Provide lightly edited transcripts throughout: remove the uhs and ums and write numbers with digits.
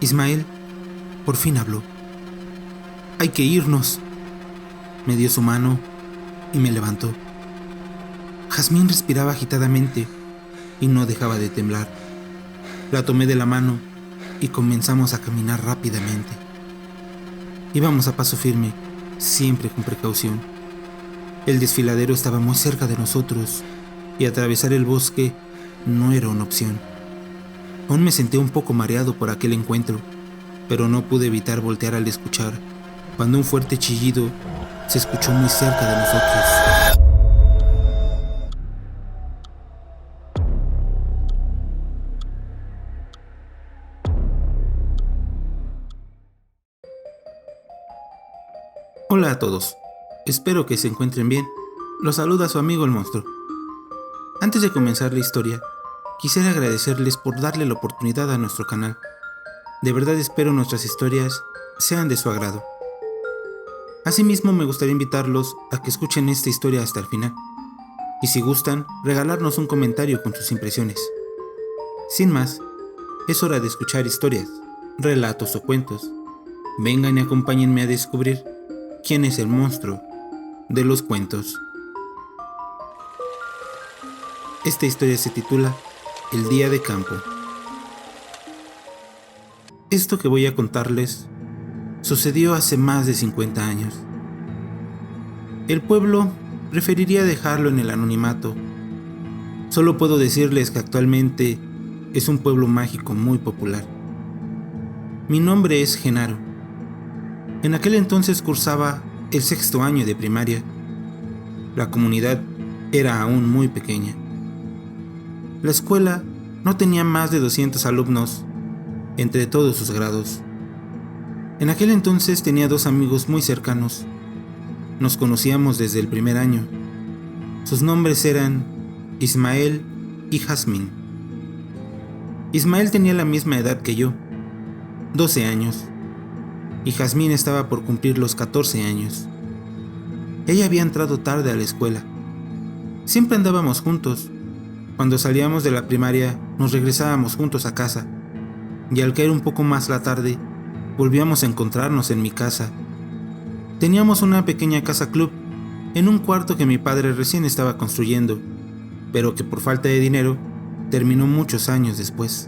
Ismael por fin habló. «Hay que irnos». Me dio su mano y me levantó. Jazmín respiraba agitadamente y no dejaba de temblar. La tomé de la mano y comenzamos a caminar rápidamente. Íbamos a paso firme, siempre con precaución. El desfiladero estaba muy cerca de nosotros y atravesar el bosque no era una opción. Aún me sentí un poco mareado por aquel encuentro, pero no pude evitar voltear al escuchar cuando un fuerte chillido se escuchó muy cerca de nosotros. Hola a todos, espero que se encuentren bien. Los saluda su amigo el monstruo. Antes de comenzar la historia, quisiera agradecerles por darle la oportunidad a nuestro canal. De verdad espero nuestras historias sean de su agrado. Asimismo, me gustaría invitarlos a que escuchen esta historia hasta el final. Y si gustan, regalarnos un comentario con sus impresiones. Sin más, es hora de escuchar historias, relatos o cuentos. Vengan y acompáñenme a descubrir quién es el monstruo de los cuentos. Esta historia se titula El día de campo. Esto que voy a contarles sucedió hace más de 50 años. El pueblo preferiría dejarlo en el anonimato. Solo puedo decirles que actualmente es un pueblo mágico muy popular. Mi nombre es Genaro. En aquel entonces cursaba el 6º año de primaria. La comunidad era aún muy pequeña. La escuela no tenía más de 200 alumnos entre todos sus grados. En aquel entonces tenía 2 amigos muy cercanos. Nos conocíamos desde el primer año. Sus nombres eran Ismael y Jazmín. Ismael tenía la misma edad que yo, 12 años. Y Jazmín estaba por cumplir los 14 años. Ella había entrado tarde a la escuela. Siempre andábamos juntos. Cuando salíamos de la primaria, nos regresábamos juntos a casa. Y al caer un poco más la tarde, volvíamos a encontrarnos en mi casa. Teníamos una pequeña casa club en un cuarto que mi padre recién estaba construyendo, pero que por falta de dinero terminó muchos años después.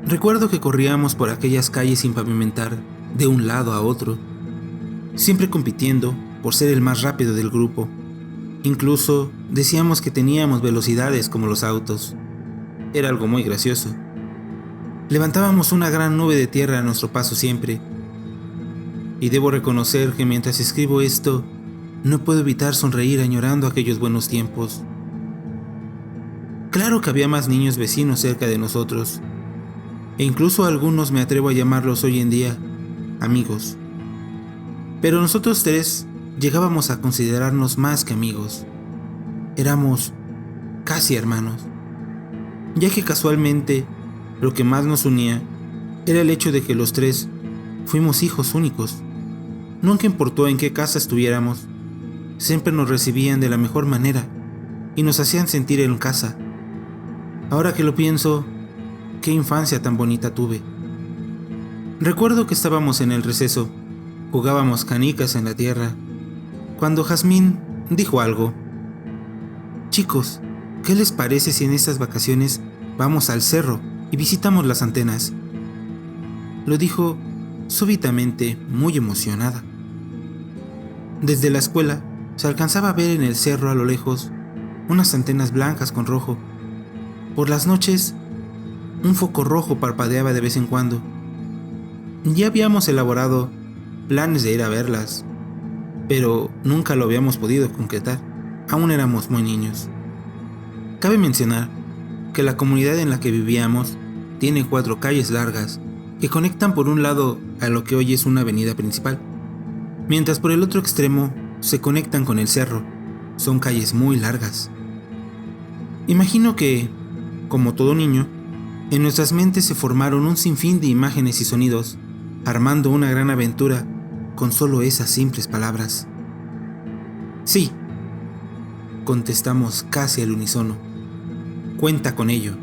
Recuerdo que corríamos por aquellas calles sin pavimentar, de un lado a otro, siempre compitiendo por ser el más rápido del grupo. Incluso decíamos que teníamos velocidades como los autos. Era algo muy gracioso. Levantábamos una gran nube de tierra a nuestro paso siempre. Y debo reconocer que mientras escribo esto, no puedo evitar sonreír añorando aquellos buenos tiempos. Claro que había más niños vecinos cerca de nosotros, e incluso algunos me atrevo a llamarlos hoy en día amigos. Pero nosotros 3 llegábamos a considerarnos más que amigos. Éramos casi hermanos, ya que casualmente lo que más nos unía era el hecho de que los 3 fuimos hijos únicos. Nunca importó en qué casa estuviéramos, siempre nos recibían de la mejor manera y nos hacían sentir en casa. Ahora que lo pienso, qué infancia tan bonita tuve. Recuerdo que estábamos en el receso, jugábamos canicas en la tierra, cuando Jazmín dijo algo. «Chicos, ¿qué les parece si en estas vacaciones vamos al cerro y visitamos las antenas?». Lo dijo súbitamente, muy emocionada. Desde la escuela se alcanzaba a ver en el cerro a lo lejos unas antenas blancas con rojo. Por las noches, un foco rojo parpadeaba de vez en cuando. Ya habíamos elaborado planes de ir a verlas, pero nunca lo habíamos podido concretar. Aún éramos muy niños. Cabe mencionar que la comunidad en la que vivíamos tiene 4 calles largas que conectan por un lado a lo que hoy es una avenida principal, mientras por el otro extremo se conectan con el cerro. Son calles muy largas. Imagino que, como todo niño, en nuestras mentes se formaron un sinfín de imágenes y sonidos, armando una gran aventura con solo esas simples palabras. «Sí», contestamos casi al unísono. «Cuenta con ello».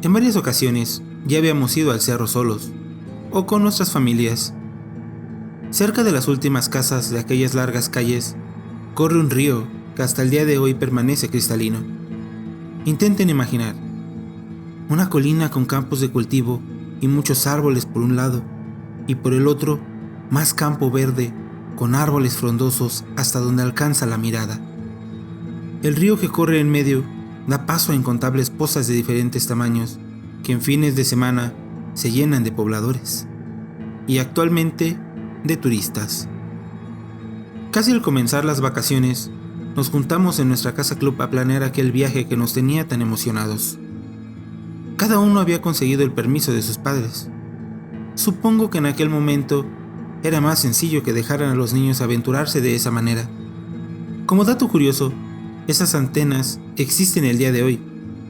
En varias ocasiones ya habíamos ido al cerro solos, o con nuestras familias. Cerca de las últimas casas de aquellas largas calles, corre un río que hasta el día de hoy permanece cristalino. Intenten imaginar una colina con campos de cultivo y muchos árboles por un lado, y por el otro, más campo verde con árboles frondosos hasta donde alcanza la mirada. El río que corre en medio da paso a incontables pozas de diferentes tamaños que en fines de semana se llenan de pobladores y actualmente de turistas. Casi al comenzar las vacaciones, nos juntamos en nuestra casa club a planear aquel viaje que nos tenía tan emocionados. Cada uno había conseguido el permiso de sus padres. Supongo que en aquel momento era más sencillo que dejaran a los niños aventurarse de esa manera. Como dato curioso, esas antenas existen el día de hoy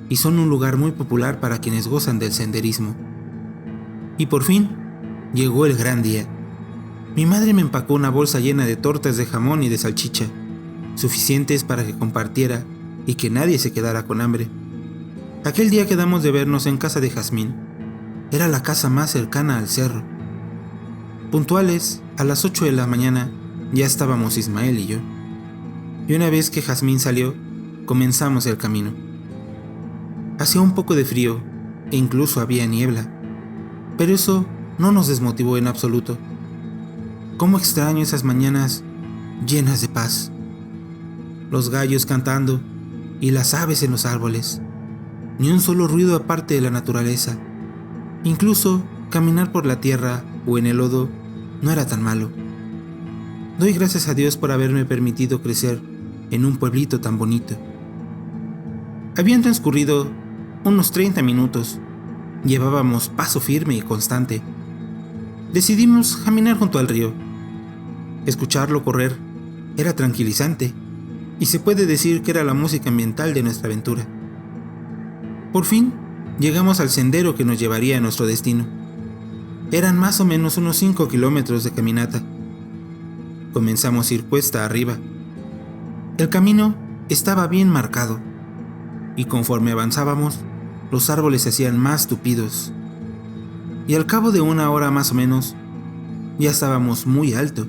y son un lugar muy popular para quienes gozan del senderismo. Y por fin, llegó el gran día. Mi madre me empacó una bolsa llena de tortas de jamón y de salchicha, suficientes para que compartiera y que nadie se quedara con hambre. Aquel día quedamos de vernos en casa de Jazmín. Era la casa más cercana al cerro. Puntuales, a las 8 de la mañana, ya estábamos Ismael y yo. Y una vez que Jazmín salió, comenzamos el camino. Hacía un poco de frío e incluso había niebla, pero eso no nos desmotivó en absoluto. Cómo extraño esas mañanas llenas de paz. Los gallos cantando y las aves en los árboles. Ni un solo ruido aparte de la naturaleza. Incluso caminar por la tierra o en el lodo no era tan malo. Doy gracias a Dios por haberme permitido crecer en un pueblito tan bonito. Habían transcurrido unos 30 minutos. Llevábamos paso firme y constante. Decidimos caminar junto al río. Escucharlo correr era tranquilizante y se puede decir que era la música ambiental de nuestra aventura. Por fin, llegamos al sendero que nos llevaría a nuestro destino. Eran más o menos unos 5 kilómetros de caminata. Comenzamos a ir cuesta arriba. El camino estaba bien marcado y conforme avanzábamos, los árboles se hacían más tupidos. Y al cabo de una hora más o menos, ya estábamos muy alto.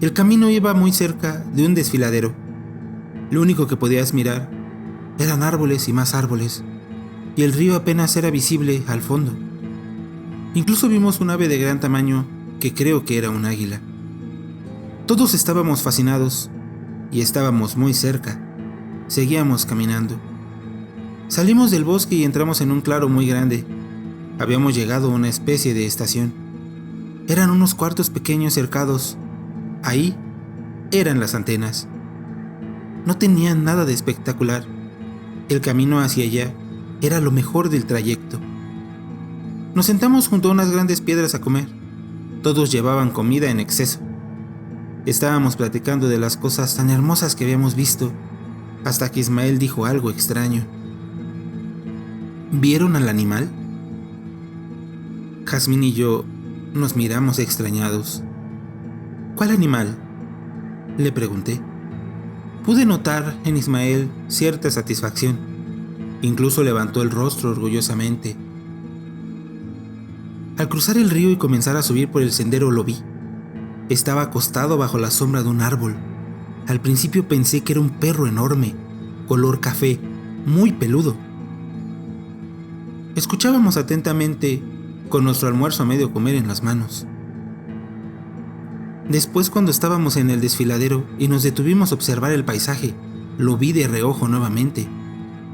El camino iba muy cerca de un desfiladero. Lo único que podías mirar eran árboles y más árboles, y el río apenas era visible al fondo. Incluso vimos un ave de gran tamaño que creo que era un águila. Todos estábamos fascinados y estábamos muy cerca. Seguíamos caminando. Salimos del bosque y entramos en un claro muy grande. Habíamos llegado a una especie de estación. Eran unos cuartos pequeños cercados. Ahí eran las antenas. No tenían nada de espectacular. El camino hacia allá era lo mejor del trayecto. Nos sentamos junto a unas grandes piedras a comer. Todos llevaban comida en exceso. Estábamos platicando de las cosas tan hermosas que habíamos visto, hasta que Ismael dijo algo extraño. ¿Vieron al animal? Jazmín y yo nos miramos extrañados. ¿Cuál animal?, le pregunté. Pude notar en Ismael cierta satisfacción. Incluso levantó el rostro orgullosamente. Al cruzar el río y comenzar a subir por el sendero lo vi. Estaba acostado bajo la sombra de un árbol. Al principio pensé que era un perro enorme, color café, muy peludo. Escuchábamos atentamente con nuestro almuerzo a medio comer en las manos. Después, cuando estábamos en el desfiladero y nos detuvimos a observar el paisaje, lo vi de reojo nuevamente.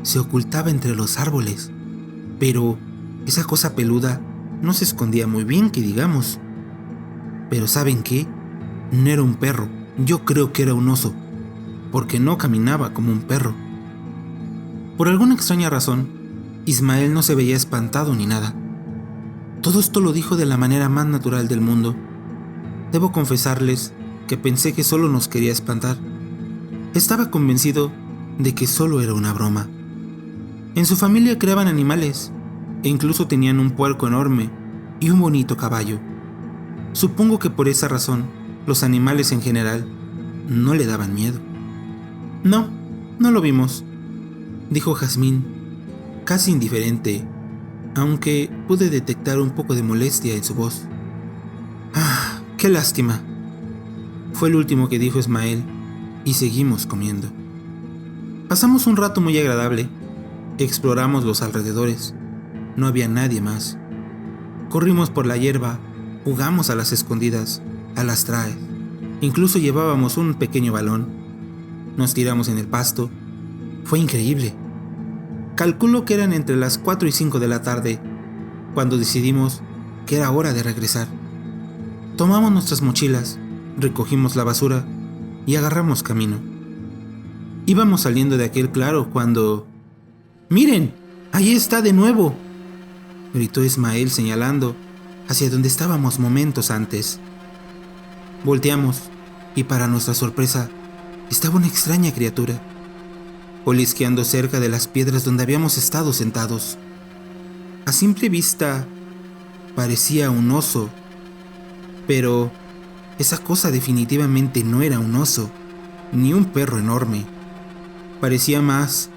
Se ocultaba entre los árboles, pero esa cosa peluda no se escondía muy bien, que digamos. Pero ¿saben qué? No era un perro, yo creo que era un oso, porque no caminaba como un perro. Por alguna extraña razón, Ismael no se veía espantado ni nada. Todo esto lo dijo de la manera más natural del mundo. Debo confesarles que pensé que solo nos quería espantar. Estaba convencido de que solo era una broma. En su familia creaban animales, e incluso tenían un puerco enorme y un bonito caballo. Supongo que por esa razón, los animales en general no le daban miedo. No, no lo vimos, dijo Jazmín, casi indiferente, aunque pude detectar un poco de molestia en su voz. ¡Ah, qué lástima! Fue el último que dijo Ismael, y seguimos comiendo. Pasamos un rato muy agradable. Exploramos los alrededores. No había nadie más. Corrimos por la hierba, jugamos a las escondidas, a las traes. Incluso llevábamos un pequeño balón. Nos tiramos en el pasto. Fue increíble. Calculo que eran entre las 4 y 5 de la tarde, cuando decidimos que era hora de regresar. Tomamos nuestras mochilas, recogimos la basura y agarramos camino. Íbamos saliendo de aquel claro cuando... ¡Miren! ¡Ahí está de nuevo!, gritó Ismael señalando hacia donde estábamos momentos antes. Volteamos y para nuestra sorpresa estaba una extraña criatura, olisqueando cerca de las piedras donde habíamos estado sentados. A simple vista parecía un oso, pero esa cosa definitivamente no era un oso, ni un perro enorme. Parecía más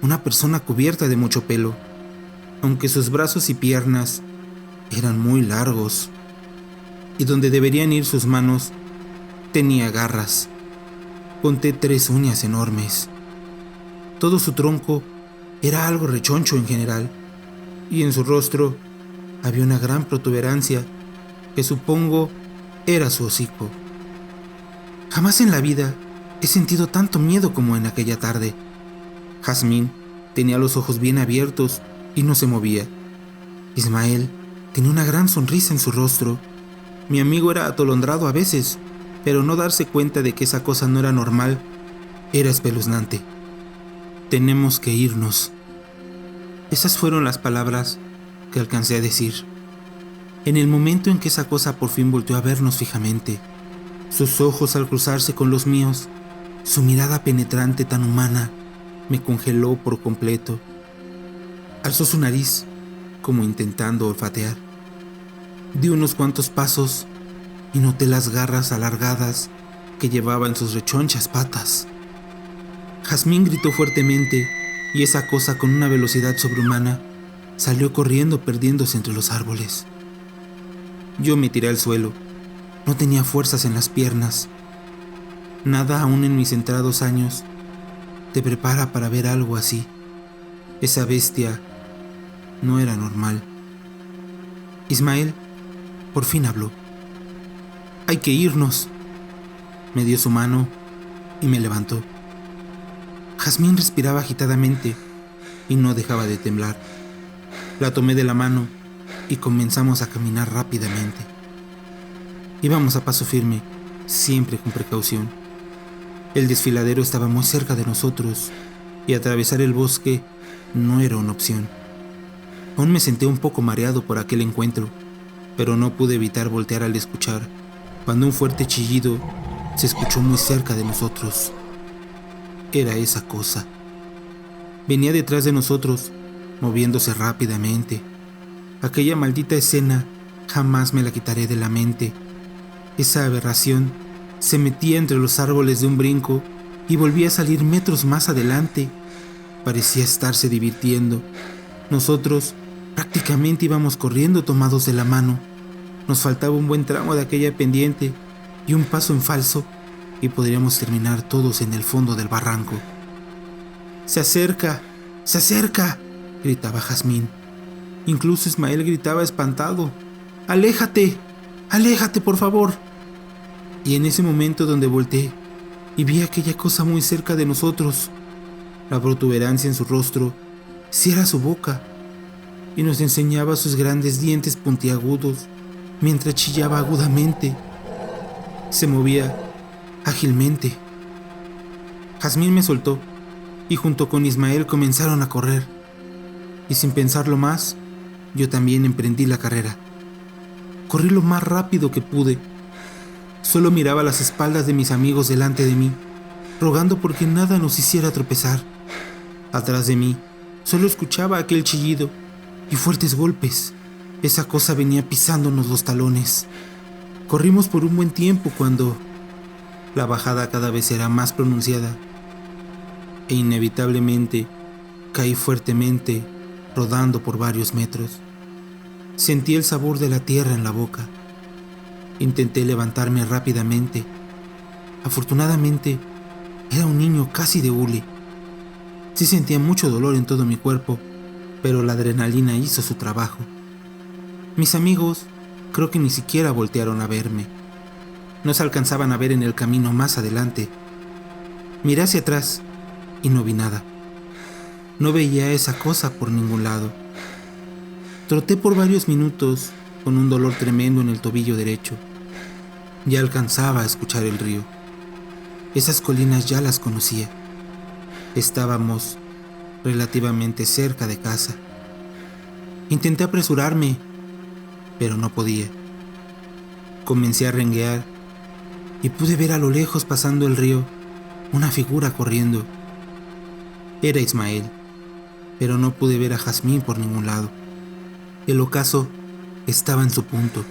una persona cubierta de mucho pelo, aunque sus brazos y piernas eran muy largos, y donde deberían ir sus manos tenía garras. Conté 3 uñas enormes. Todo su tronco era algo rechoncho en general, y en su rostro había una gran protuberancia que supongo era su hocico. Jamás en la vida he sentido tanto miedo como en aquella tarde. Jazmín tenía los ojos bien abiertos y no se movía. Ismael tenía una gran sonrisa en su rostro. Mi amigo era atolondrado a veces, pero no darse cuenta de que esa cosa no era normal era espeluznante. Tenemos que irnos. Esas fueron las palabras que alcancé a decir. En el momento en que esa cosa por fin volteó a vernos fijamente, sus ojos al cruzarse con los míos, su mirada penetrante tan humana, me congeló por completo. Alzó su nariz, como intentando olfatear. Di unos cuantos pasos y noté las garras alargadas que llevaba en sus rechonchas patas. Jazmín gritó fuertemente y esa cosa con una velocidad sobrehumana salió corriendo perdiéndose entre los árboles. Yo me tiré al suelo. No tenía fuerzas en las piernas. Nada aún en mis entrados años te prepara para ver algo así. Esa bestia no era normal. Ismael por fin habló. «Hay que irnos». Me dio su mano y me levantó. Jazmín respiraba agitadamente y no dejaba de temblar. La tomé de la mano y comenzamos a caminar rápidamente. Íbamos a paso firme, siempre con precaución. El desfiladero estaba muy cerca de nosotros y atravesar el bosque no era una opción. Aún me senté un poco mareado por aquel encuentro, pero no pude evitar voltear al escuchar cuando un fuerte chillido se escuchó muy cerca de nosotros. Era esa cosa. Venía detrás de nosotros, moviéndose rápidamente. Aquella maldita escena jamás me la quitaré de la mente. Esa aberración se metía entre los árboles de un brinco y volvía a salir metros más adelante. Parecía estarse divirtiendo. Nosotros prácticamente íbamos corriendo tomados de la mano. Nos faltaba un buen tramo de aquella pendiente y un paso en falso y podríamos terminar todos en el fondo del barranco. ¡Se acerca! ¡Se acerca!, gritaba Jazmín. Incluso Ismael gritaba espantado. ¡Aléjate! ¡Aléjate, por favor! Y en ese momento donde volteé y vi aquella cosa muy cerca de nosotros, la protuberancia en su rostro sí era su boca y nos enseñaba sus grandes dientes puntiagudos mientras chillaba agudamente. Se movía ágilmente. Jazmín me soltó y junto con Ismael comenzaron a correr. Y sin pensarlo más, yo también emprendí la carrera. Corrí lo más rápido que pude. Solo miraba las espaldas de mis amigos delante de mí, rogando porque nada nos hiciera tropezar. Atrás de mí, solo escuchaba aquel chillido y fuertes golpes. Esa cosa venía pisándonos los talones. Corrimos por un buen tiempo cuando la bajada cada vez era más pronunciada e inevitablemente caí fuertemente rodando por varios metros. Sentí el sabor de la tierra en la boca. Intenté levantarme rápidamente. Afortunadamente, era un niño casi de hule. Sí sentía mucho dolor en todo mi cuerpo, pero la adrenalina hizo su trabajo. Mis amigos creo que ni siquiera voltearon a verme. No se alcanzaban a ver en el camino más adelante. Miré hacia atrás y no vi nada. No veía esa cosa por ningún lado. Troté por varios minutos con un dolor tremendo en el tobillo derecho. Ya alcanzaba a escuchar el río. Esas colinas ya las conocía. Estábamos relativamente cerca de casa. Intenté apresurarme, pero no podía. Comencé a renguear y pude ver a lo lejos, pasando el río, una figura corriendo. Era Ismael, pero no pude ver a Jazmín por ningún lado. El ocaso estaba en su punto.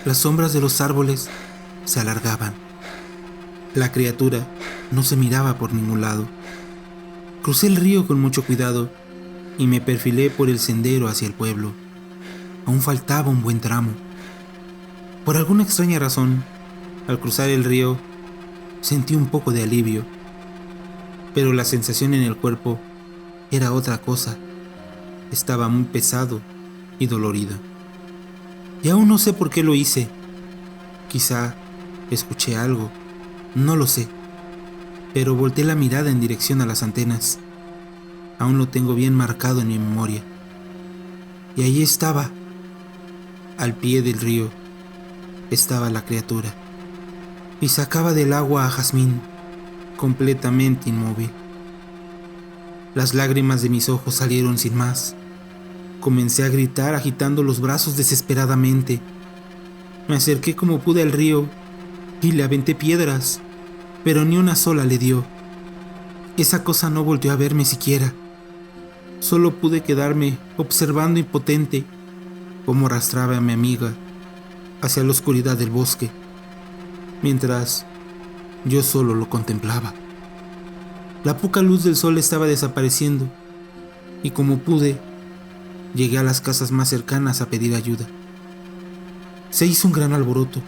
Las sombras de los árboles se alargaban. La criatura no se miraba por ningún lado. Crucé el río con mucho cuidado y me perfilé por el sendero hacia el pueblo. Aún faltaba un buen tramo. Por alguna extraña razón, al cruzar el río, sentí un poco de alivio, pero la sensación en el cuerpo era otra cosa. Estaba muy pesado y dolorido. Y aún no sé por qué lo hice. Quizá escuché algo, no lo sé, pero volteé la mirada en dirección a las antenas. Aún lo tengo bien marcado en mi memoria. Y ahí estaba, al pie del río, estaba la criatura. Y sacaba del agua a Jazmín, completamente inmóvil. Las lágrimas de mis ojos salieron sin más. Comencé a gritar agitando los brazos desesperadamente. Me acerqué como pude al río y le aventé piedras, pero ni una sola le dio. Esa cosa no volteó a verme siquiera. Solo pude quedarme observando impotente cómo arrastraba a mi amiga hacia la oscuridad del bosque, mientras yo solo lo contemplaba. La poca luz del sol estaba desapareciendo y como pude, llegué a las casas más cercanas a pedir ayuda. Se hizo un gran alboroto.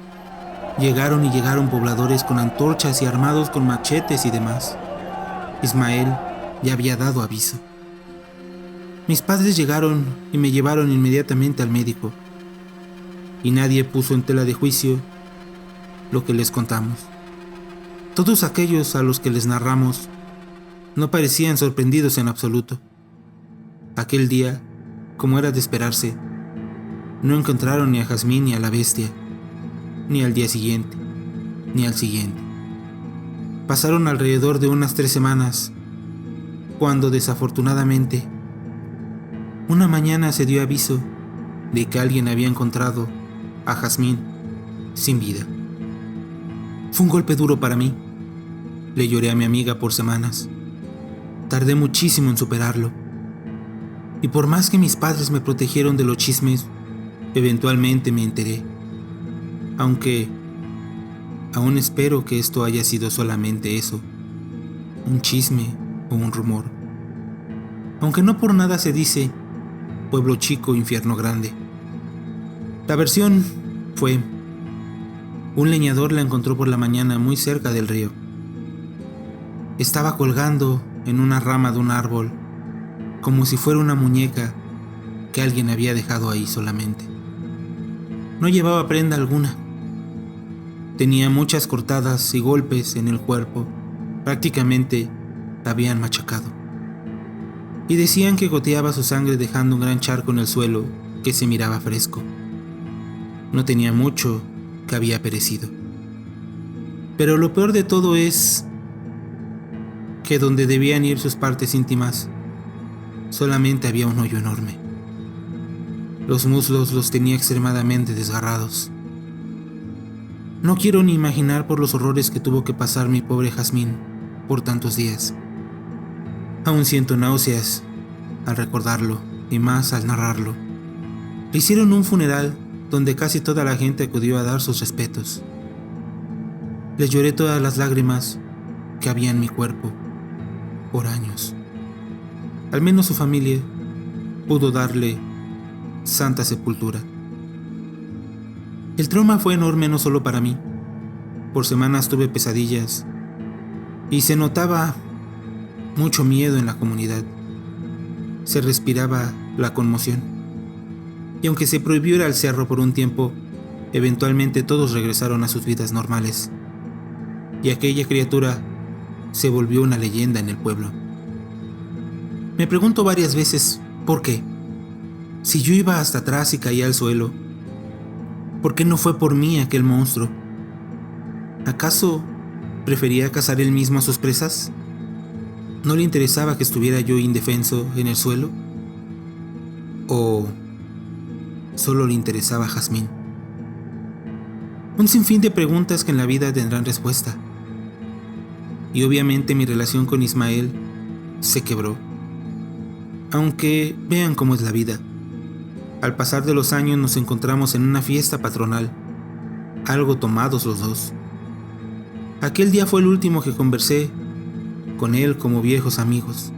Llegaron pobladores con antorchas y armados con machetes y demás. Ismael ya había dado aviso. Mis padres llegaron y me llevaron inmediatamente al médico. Y nadie puso en tela de juicio lo que les contamos. Todos aquellos a los que les narramos no parecían sorprendidos en absoluto. Aquel día, como era de esperarse, no encontraron ni a Jazmín ni a la bestia, ni al día siguiente, ni al siguiente. Pasaron alrededor de unas 3 semanas, cuando desafortunadamente, una mañana se dio aviso de que alguien había encontrado a Jazmín sin vida. Fue un golpe duro para mí. Le lloré a mi amiga por semanas. Tardé muchísimo en superarlo. Y por más que mis padres me protegieron de los chismes, eventualmente me enteré. Aunque aún espero que esto haya sido solamente eso, un chisme o un rumor. Aunque no por nada se dice pueblo chico, infierno grande. La versión fue: un leñador la encontró por la mañana muy cerca del río. Estaba colgando en una rama de un árbol, como si fuera una muñeca que alguien había dejado ahí solamente. No llevaba prenda alguna. Tenía muchas cortadas y golpes en el cuerpo. Prácticamente la habían machacado. Y decían que goteaba su sangre dejando un gran charco en el suelo que se miraba fresco. No tenía mucho que había perecido. Pero lo peor de todo es que donde debían ir sus partes íntimas, solamente había un hoyo enorme. Los muslos los tenía extremadamente desgarrados. No quiero ni imaginar por los horrores que tuvo que pasar mi pobre Jazmín por tantos días. Aún siento náuseas al recordarlo y más al narrarlo. Le hicieron un funeral donde casi toda la gente acudió a dar sus respetos. Les lloré todas las lágrimas que había en mi cuerpo por años. Al menos su familia pudo darle santa sepultura. El trauma fue enorme no solo para mí. Por semanas tuve pesadillas y se notaba mucho miedo en la comunidad. Se respiraba la conmoción. Y aunque se prohibió ir al cerro por un tiempo, eventualmente todos regresaron a sus vidas normales. Y aquella criatura se volvió una leyenda en el pueblo. Me pregunto varias veces, ¿por qué? Si yo iba hasta atrás y caía al suelo, ¿por qué no fue por mí aquel monstruo? ¿Acaso prefería cazar él mismo a sus presas? ¿No le interesaba que estuviera yo indefenso en el suelo? ¿O solo le interesaba a Jazmín? Un sinfín de preguntas que en la vida tendrán respuesta. Y obviamente mi relación con Ismael se quebró. Aunque vean cómo es la vida. Al pasar de los años nos encontramos en una fiesta patronal, algo tomados los dos. Aquel día fue el último que conversé con él como viejos amigos.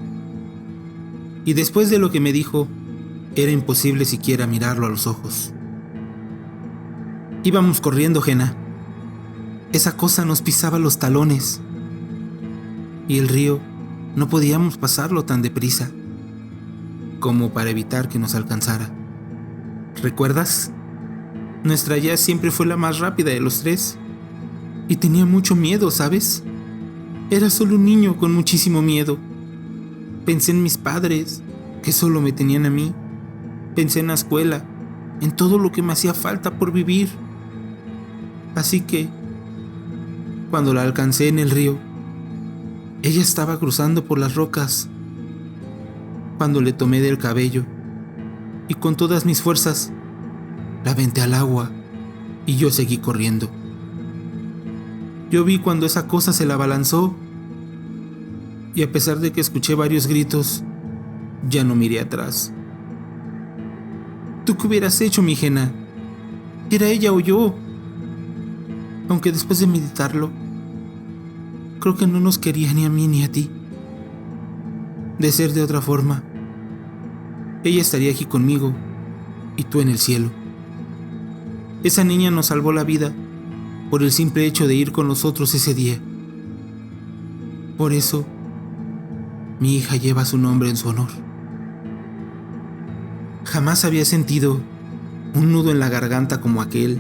Y después de lo que me dijo, era imposible siquiera mirarlo a los ojos. Íbamos corriendo, Jena. Esa cosa nos pisaba los talones. Y el río no podíamos pasarlo tan deprisa como para evitar que nos alcanzara. ¿Recuerdas? Nuestra Jazz siempre fue la más rápida de los tres. Y tenía mucho miedo, ¿sabes? Era solo un niño con muchísimo miedo. Pensé en mis padres, que solo me tenían a mí. Pensé en la escuela, en todo lo que me hacía falta por vivir. Así que, cuando la alcancé en el río, ella estaba cruzando por las rocas. Cuando le tomé del cabello y con todas mis fuerzas la aventé al agua y yo seguí corriendo. Yo vi cuando esa cosa se la abalanzó y a pesar de que escuché varios gritos, ya no miré atrás. ¿Tú qué hubieras hecho, mi Jena? ¿Era ella o yo? Aunque después de meditarlo, creo que no nos quería ni a mí ni a ti. De ser de otra forma, ella estaría aquí conmigo y tú en el cielo. Esa niña nos salvó la vida por el simple hecho de ir con nosotros ese día. Por eso, mi hija lleva su nombre en su honor. Jamás había sentido un nudo en la garganta como aquel.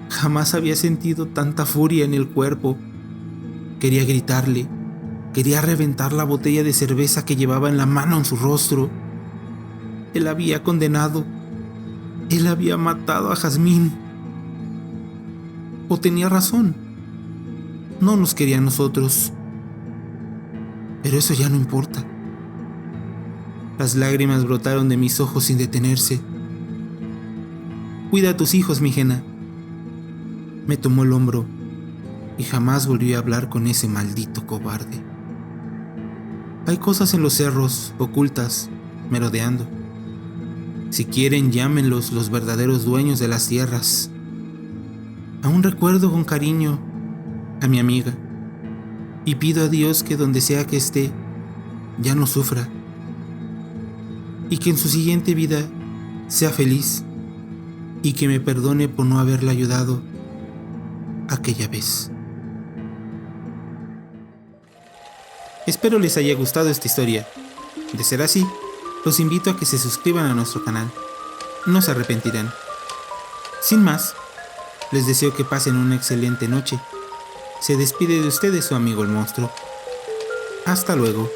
Jamás había sentido tanta furia en el cuerpo. Quería gritarle, quería reventar la botella de cerveza que llevaba en la mano en su rostro. Él había condenado, él había matado a Jazmín. O tenía razón, no nos quería a nosotros. Pero eso ya no importa. Las lágrimas brotaron de mis ojos sin detenerse. Cuida a tus hijos, mi Jena. Me tomó el hombro y jamás volví a hablar con ese maldito cobarde. Hay cosas en los cerros, ocultas, merodeando. Si quieren, llámenlos los verdaderos dueños de las tierras. Aún recuerdo con cariño a mi amiga y pido a Dios que donde sea que esté, ya no sufra y que en su siguiente vida sea feliz y que me perdone por no haberla ayudado aquella vez. Espero les haya gustado esta historia. De ser así, los invito a que se suscriban a nuestro canal. No se arrepentirán. Sin más, les deseo que pasen una excelente noche. Se despide de ustedes su amigo el monstruo. Hasta luego.